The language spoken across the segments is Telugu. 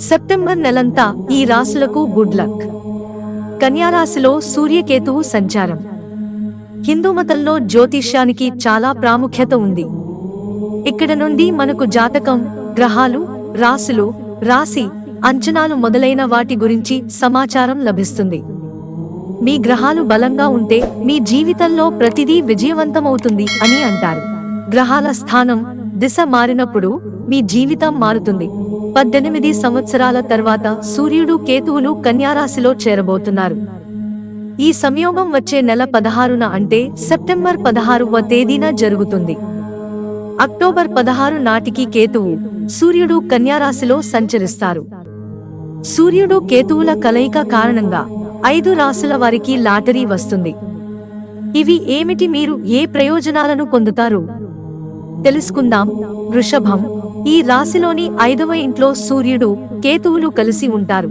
సెప్టెంబర్ నెలంతా ఈ రాశులకు గుడ్ లక్. కన్యారాశిలో సూర్యకేతువు సంచారం. హిందూ మతంలో జ్యోతిష్యానికి చాలా ప్రాముఖ్యత ఉంది. ఇక్కడ నుండి మనకు జాతకం, గ్రహాలు, రాశులు, రాశి అంచనాలు మొదలైన వాటి గురించి సమాచారం లభిస్తుంది. మీ గ్రహాలు బలంగా ఉంటే మీ జీవితంలో ప్రతిదీ విజయవంతమవుతుంది అని అంటారు. గ్రహాల స్థానం, దిశ మారినప్పుడు మీ జీవితం మారుతుంది. 18 సంవత్సరాల తర్వాత సూర్యుడు, కేతువులు కన్యారాశిలో చేరబోతున్నారు. ఈ సంయోగం వచ్చే నెల 16న అంటే సెప్టెంబర్ 16వ తేదీన జరుగుతుంది. అక్టోబర్ 16 నాటికి కేతువు, సూర్యుడు కన్యారాశిలో సంచరిస్తారు. సూర్యుడు, కేతువుల కలయిక కారణంగా 5 రాశుల వారికి లాటరీ వస్తుంది. ఇవి ఏమిటి, మీరు ఏ ప్రయోజనాలను పొందుతారు తెలుసుకుందాం. వృషభం. ఈ రాశిలోని 5వ ఇంట్లో సూర్యుడు, కేతువులు కలిసి ఉంటారు.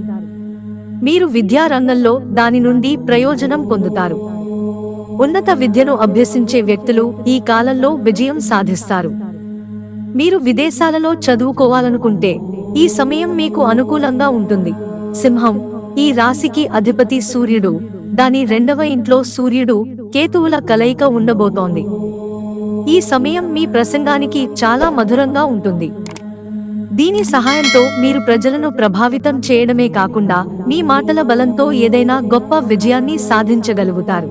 మీరు విద్యా రంగంలో దాని నుండి ప్రయోజనం పొందుతారు. ఉన్నత విద్యను అభ్యసించే వ్యక్తులు ఈ కాలంలో విజయం సాధిస్తారు. మీరు విదేశాలలో చదువుకోవాలనుకుంటే ఈ సమయం మీకు అనుకూలంగా ఉంటుంది. సింహం. ఈ రాశికి అధిపతి సూర్యుడు, దాని 2వ ఇంట్లో సూర్యుడు, కేతువుల కలయిక ఉండబోతోంది. ఈ సమయం మీ ప్రసంగానికి చాలా మధురంగా ఉంటుంది. దీని సహాయంతో మీరు ప్రజలను ప్రభావితం చేయడమే కాకుండా మీ మాటల బలంతో ఏదైనా గొప్ప విజయాన్ని సాధించగలుగుతారు.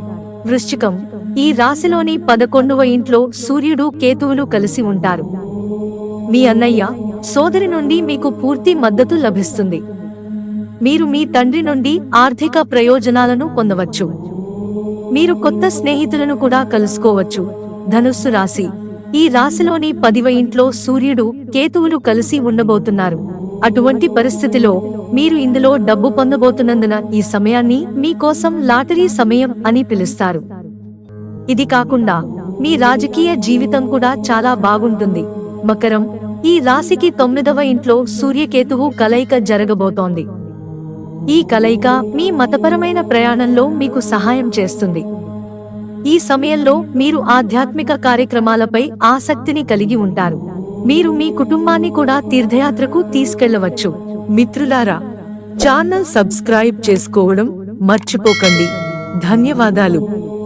వృశ్చికం. ఈ రాశిలోని 11వ ఇంట్లో సూర్యుడు, కేతువులు కలిసి ఉంటారు. మీ అన్నయ్య, సోదరి నుండి మీకు పూర్తి మద్దతు లభిస్తుంది. మీరు మీ తండ్రి నుండి ఆర్థిక ప్రయోజనాలను పొందవచ్చు. మీరు కొత్త స్నేహితులను కూడా కలుసుకోవచ్చు. ధనుస్సు రాశి. ఈ రాశిలోని 10వ ఇంట్లో సూర్యుడు, కేతువులు కలిసి ఉండబోతున్నారు. అటువంటి పరిస్థితిలో మీరు ఇందులో డబ్బు పొందబోతున్నందున ఈ సమయాన్ని మీ కోసం లాటరీ సమయం అని పిలుస్తారు. ఇది కాకుండా మీ రాజకీయ జీవితం కూడా చాలా బాగుంటుంది. మకరం. ఈ రాశికి 9వ ఇంట్లో సూర్యకేతువు కలయిక జరగబోతోంది. ఈ కలయిక మీ మతపరమైన ప్రయాణంలో మీకు సహాయం చేస్తుంది. ఈ సమయంలో మీరు ఆధ్యాత్మిక కార్యక్రమాలపై ఆసక్తిని కలిగి ఉంటారు. మీరు మీ కుటుంబాన్ని కూడా తీర్థయాత్రకు తీసుకెళ్లవచ్చు. మిత్రులారా, ఛానల్ సబ్స్క్రైబ్ చేసుకోవడం మర్చిపోకండి. ధన్యవాదాలు.